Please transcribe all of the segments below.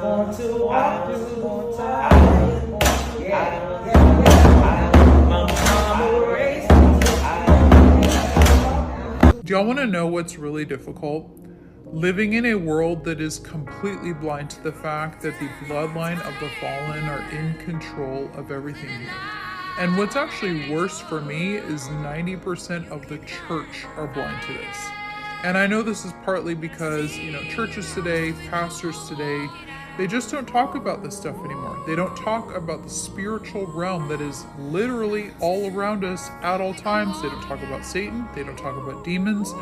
want to walk through the fire. My mama raised me. Do y'all want to know what's really difficult? Living in a world that is completely blind to the fact that the bloodline of the fallen are in control of everything here. And what's actually worse for me is 90% of the church are blind to this. And I know this is partly because, churches today, pastors today, they just don't talk about this stuff anymore. They don't talk about the spiritual realm that is literally all around us at all times. They don't talk about Satan. They don't talk about demons.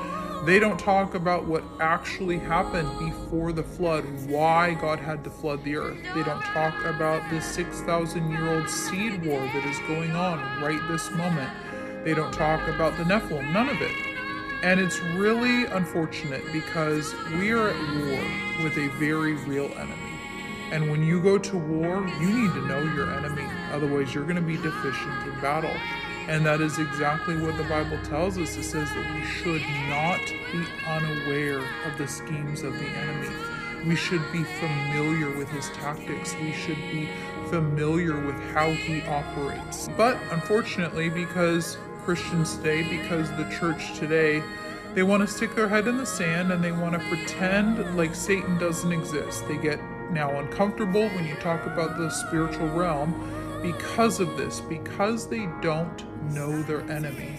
They don't talk about what actually happened before the flood, why God had to flood the earth. They don't talk about the 6,000-year-old seed war that is going on right this moment. They don't talk about the Nephilim, none of it. And it's really unfortunate because we are at war with a very real enemy. And when you go to war, you need to know your enemy. Otherwise, you're going to be deficient in battle. And that is exactly what the Bible tells us. It says that we should not be unaware of the schemes of the enemy. We should be familiar with his tactics. We should be familiar with how he operates. But unfortunately, because Christians today, because the church today, they want to stick their head in the sand and they want to pretend like Satan doesn't exist. They get now uncomfortable when you talk about the spiritual realm because of this, because they don't know their enemy.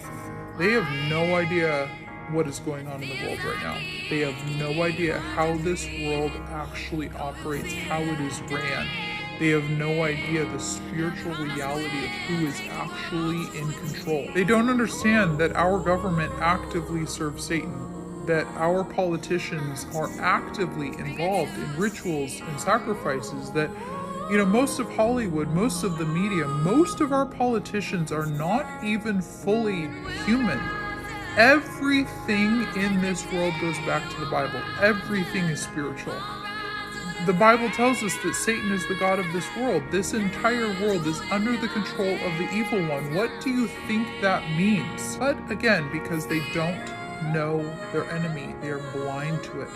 They have no idea what is going on in the world right now. They have no idea how this world actually operates, how it is ran. They have no idea the spiritual reality of who is actually in control. They don't understand that our government actively serves Satan, that our politicians are actively involved in rituals and sacrifices, that most of Hollywood, most of the media, most of our politicians are not even fully human. Everything in this world goes back to the Bible. Everything is spiritual. The Bible tells us that Satan is the god of this world. This entire world is under the control of the evil one. What do you think that means? But again, because they don't know their enemy, they are blind to it.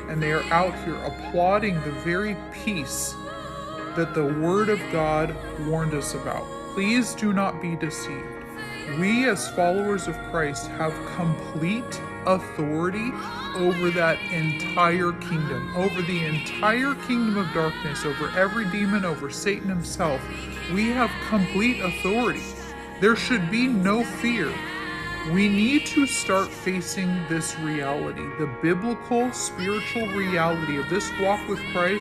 And they are out here applauding the very peace that the Word of God warned us about. Please do not be deceived. We as followers of Christ have complete authority over that entire kingdom, over the entire kingdom of darkness, over every demon, over Satan himself. We have complete authority. There should be no fear. We need to start facing this reality, the biblical, spiritual reality of this walk with Christ.